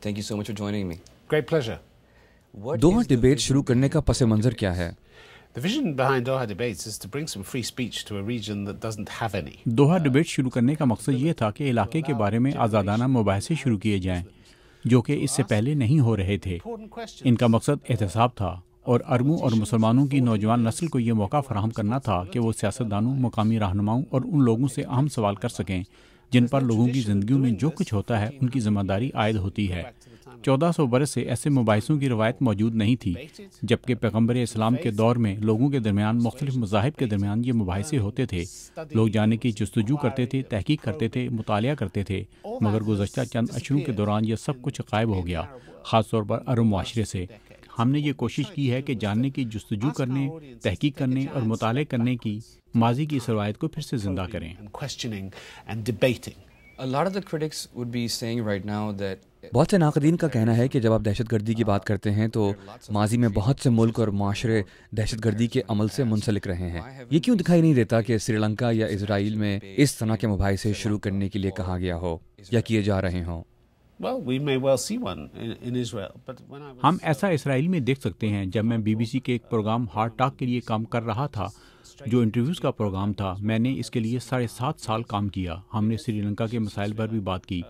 Thank you so much for joining me. Great pleasure. Doha debate शुरू करने का पस मंज़र क्या है? The vision behind Doha debates is to bring some free speech to a region that doesn't have any. Doha debate शुरू करने का मकसद ये था कि इलाके के बारे में आज़ादाना मुबाहिसे शुरू किए जाएं, जो कि इससे पहले नहीं हो रहे थे। इनका मकसद एहतसाब था और अरबों और मुसलमानों की नौजवान नस्ल को ये मौका फराहम करना था कि वो सियासतदानों, मकामी रहनुमाओं और उन लोगों से अहम सवाल कर सकें जिन पर लोगों की ज़िंदगी में जो कुछ होता है उनकी जिम्मेदारी आयद होती है। 1400 बरस से ऐसे मुबाहिसों की रवायत मौजूद नहीं थी, जबकि पैगम्बर इस्लाम के दौर में लोगों के दरमियान मुख्तलिफ मज़ाहिब के दरमियान ये मुबाहिसे होते थे। लोग जानने की जस्तजू करते थे, तहकीक करते थे, मुतालिया करते थे, मगर गुज़श्ता चंद अशरों के दौरान यह सब कुछ गायब हो गया, ख़ास तौर पर अरब माशरे से। हमने ये कोशिश की है कि जानने की जस्तजू करने, तहकीक करने और मुताले करने की माजी की इस रवायत को फिर से ज़िंदा करें। A lot of the critics would be saying right now that बहुत से नाक़दीन का कहना है कि जब आप दहशतगर्दी की बात करते हैं तो माजी में बहुत से मुल्क और माशरे दहशतगर्दी के अमल से मुंसलिक रहे हैं। ये क्यों दिखाई नहीं देता कि श्रीलंका या इजराइल में इस तरह के मुबाहिसे शुरू करने के लिए कहा गया हो या किए जा रहे हों? हम ऐसा इसराइल में देख सकते हैं। जब मैं BBC के एक प्रोग्राम हार्ट टॉक के लिए काम कर रहा था, जो इंटरव्यूज़ का प्रोग्राम था, मैंने इसके लिए 7.5 साल काम किया। हमने श्रीलंका के मसाइल पर भी बात की,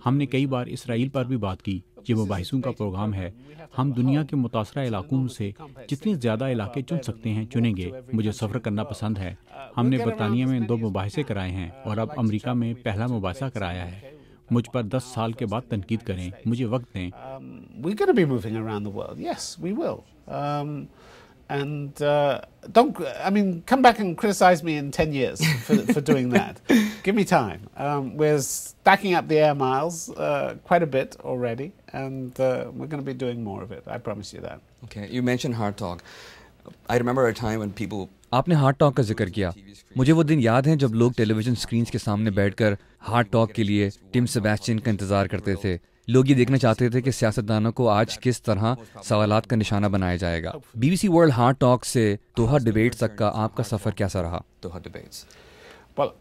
हमने कई बार इसराइल पर भी बात की। ये मुबाहिसों का प्रोग्राम है। हम दुनिया के मुतासरा इलाकों से जितने ज़्यादा इलाके चुन सकते हैं चुनेंगे। मुझे सफ़र करना पसंद है। हमने बरतानिया में 2 मुबाहिसे कराए हैं और अब अमेरिका में पहला मुबाहिसा कराया है। मुझ पर 10 साल के बाद तनकीद करें, मुझे वक्त दें। And come back and criticize me in 10 years for doing that. Give me time. We're stacking up the air miles quite a bit already, and we're going to be doing more of it. I promise you that. Okay, you mentioned Hard Talk. I remember a time when people आपने heart talk का जिक्र किया। मुझे वो दिन याद हैं जब लोग टेलीविजन स्क्रीन के सामने बैठकर हार्ट टॉक के लिए टिम सेबेस्टियन का इंतजार करते थे। लोग ये देखना चाहते थे कि सियासतदानों को आज किस तरह सवालात का निशाना बनाया जाएगा। BBC वर्ल्ड हार्ट टॉक से दोहा डिबेट तक का आपका सफ़र कैसा रहा? दोहा debates. Well,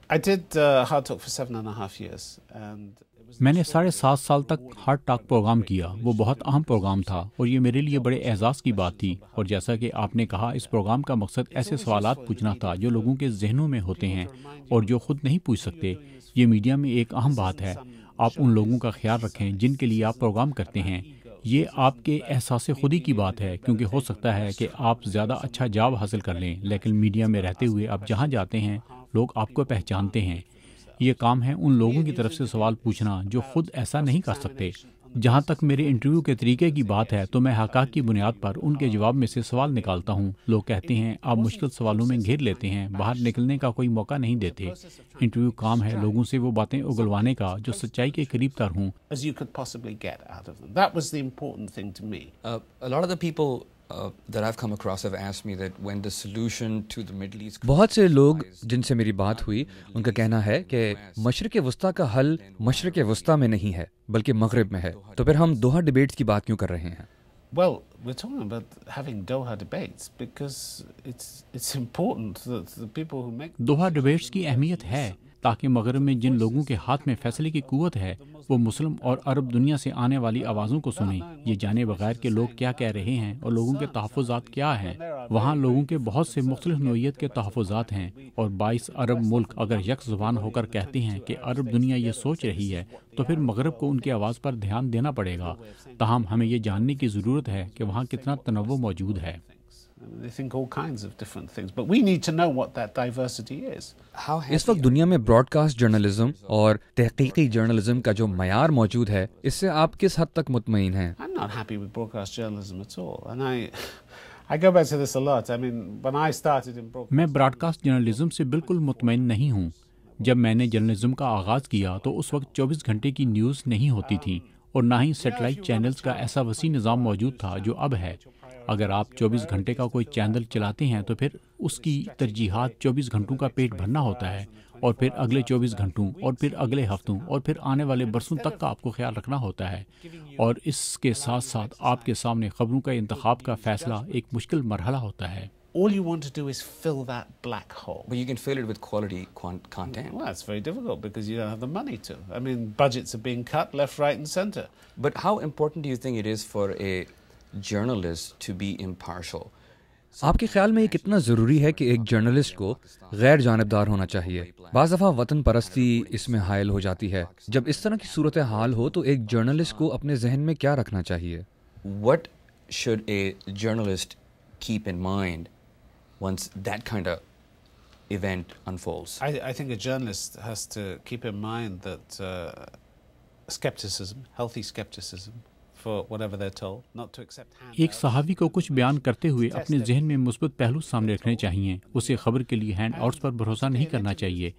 I did Hard Talk for 7.5 years, and मैंने 7.5 साल तक हार्ट टॉक प्रोग्राम किया। वो बहुत अहम प्रोग्राम था और ये मेरे लिए बड़े एहसास की बात थी। और जैसा कि आपने कहा, इस प्रोग्राम का मकसद ऐसे सवालात पूछना था जो लोगों के जहनों में होते हैं और जो खुद नहीं पूछ सकते। ये मीडिया में एक अहम बात है। आप उन लोगों का ख्याल रखें जिनके लिए आप प्रोग्राम करते हैं। ये आपके एहसास खुदी की बात है, क्योंकि हो सकता है कि आप ज़्यादा अच्छा जॉब हासिल कर लें, लेकिन मीडिया में रहते हुए आप जहाँ जाते हैं लोग आपको पहचानते हैं। ये काम है उन लोगों की तरफ से सवाल पूछना जो खुद ऐसा नहीं कर सकते। जहाँ तक मेरे इंटरव्यू के तरीके की बात है तो मैं हक़ाक़ की बुनियाद पर उनके जवाब में से सवाल निकालता हूँ। लोग कहते हैं आप मुश्किल सवालों में घेर लेते हैं, बाहर निकलने का कोई मौका नहीं देते। इंटरव्यू काम है लोगों से वो बातें उगलवाने का जो सच्चाई के करीब तर हों। that I've come across have asked me that when the solution to the Middle East बहुत से लोग जिनसे मेरी बात हुई उनका कहना है कि मशरिक़ वस्ता का हल मशरिक़ वस्ता में नहीं है बल्कि मगरिब में है। तो फिर हम दोहा डिबेट्स की बात क्यों कर रहे हैं? Well, we're talking about having Doha debates because it's important that the people who make Doha debates की अहमियत है ताकि मगरब में जिन लोगों के हाथ में फैसले की कुव्वत है वो मुस्लिम और अरब दुनिया से आने वाली आवाज़ों को सुनें। ये जाने बगैर के लोग क्या कह रहे हैं और लोगों के तहफ़्फ़ुज़ात क्या हैं। वहाँ लोगों के बहुत से मुख्तलिफ नौइयत के तहफ़्फ़ुज़ात हैं और 22 अरब मुल्क अगर यक ज़ुबान होकर कहते हैं कि अरब दुनिया ये सोच रही है तो फिर मगरब को उनकी आवाज़ पर ध्यान देना पड़ेगा। ताहम हमें ये जानने की ज़रूरत है कि वहाँ कितना तनव्वुर मौजूद है। They think all kinds of different things, but we need to know what that diversity is. इस वक्त दुनिया में ब्रॉडकास्ट जर्नलिज्म और तहकीकी जर्नलिज्म का जो मयार मौजूद है, इससे आप किस हद तक मुतमईन हैं? I'm not happy with broadcast journalism at all, and I go back to this a lot. I mean, when I started in broadcast, मैं ब्रॉडकास्ट जर्नलिज्म से बिल्कुल मुतमईन नहीं हूँ। जब मैंने जर्नलिज्म का आगाज़ किया तो उस वक्त 24 घंटे की न्यूज़ नहीं होती थी और ना ही सेटेलाइट चैनल्स का ऐसा वसी निज़ाम मौजूद था जो अब है। अगर आप 24 घंटे का कोई चैनल चलाते हैं तो फिर उसकी तरजीहात 24 घंटों का पेट भरना होता है और फिर अगले 24 घंटों और फिर अगले हफ्तों और फिर आने वाले बरसों तक का आपको ख्याल रखना होता है। और इसके साथ साथ आपके सामने खबरों का इंतखाब का फ़ैसला एक मुश्किल मरहला होता है। all you want to do is fill that black hole. But you can fill it with quality content. Well, it's very difficult because you don't have the money to. I mean, budgets are being cut left, right, and center. But how important do you think it is for a journalist to be impartial? आपके ख्याल में ये कितना ज़रूरी है कि एक journalist को गैर जानिबदार होना चाहिए? बाज़ दफ़ा वतन परस्ती इसमें हायल हो जाती है। जब इस तरह की सूरत हाल हो तो एक जर्नलिस्ट को अपने जहन में क्या रखना चाहिए? What should a journalist keep in mind once that kind of event unfolds? I think a journalist has to keep in mind that skepticism, healthy skepticism, for whatever they're told, not to accept एक सहावी को कुछ बयान करते हुए अपने जहन में मुस्बत पहलू सामने रखने चाहिए। उसे खबर के लिए हैंडआउट्स पर भरोसा नहीं करना चाहिए।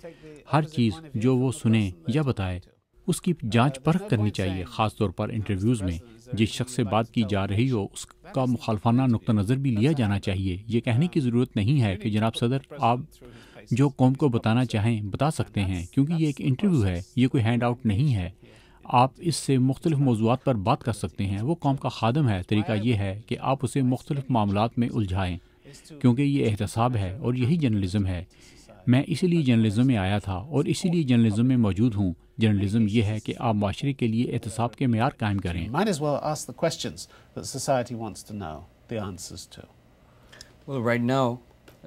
हर चीज़ जो वो सुने या बताए उसकी जांच परख करनी चाहिए, ख़ास तौर पर इंटरव्यूज़ में। जिस शख्स से बात की जा रही हो उसका मुखालफाना नुक्ता नज़र भी लिया जाना चाहिए। ये कहने की ज़रूरत नहीं है कि जनाब सदर आप जो कौम को बताना चाहें बता सकते हैं, क्योंकि ये एक इंटरव्यू है, ये कोई हैंड आउट नहीं है। आप इससे मुख्तलिफ मौज़ूआत पर बात कर सकते हैं। वो कौम का खादम है। तरीका ये है कि आप उसे मुख्तलिफ मामलात में उलझाएं, क्योंकि ये एहतसाब है और यही जर्नलिज़म है। मैं इसीलिए जर्नलिज़म में आया था और इसीलिए जर्नलिज़म में मौजूद हूँ। जर्नलिज़म ये है कि आप माशरे के लिए एहतसाब के मेयार कायम करें। Might as well ask the questions that society wants to know the answers to. Well, right now,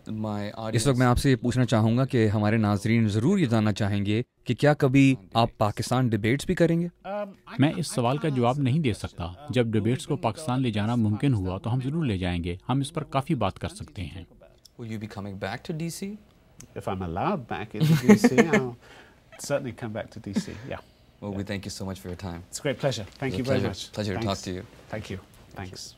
my audience... इस वक्त मैं आपसे ये पूछना चाहूँगा कि हमारे नाजरीन ज़रूर ये जानना चाहेंगे कि क्या कभी आप पाकिस्तान डिबेट्स भी करेंगे? मैं इस सवाल का जवाब नहीं दे सकता। जब डिबेट्स को पाकिस्तान ले जाना मुमकिन हुआ तो हम ज़रूर ले जाएंगे। हम इस पर काफ़ी बात कर सकते हैं। Will you be coming back to DC? If I'm allowed back into DC, I'll certainly come back to DC. Yeah. Well, we thank you so much for your time. It's a great pleasure. Thank It was you a very pleasure. much. Pleasure to Thanks. talk to you. Thank you. Thanks.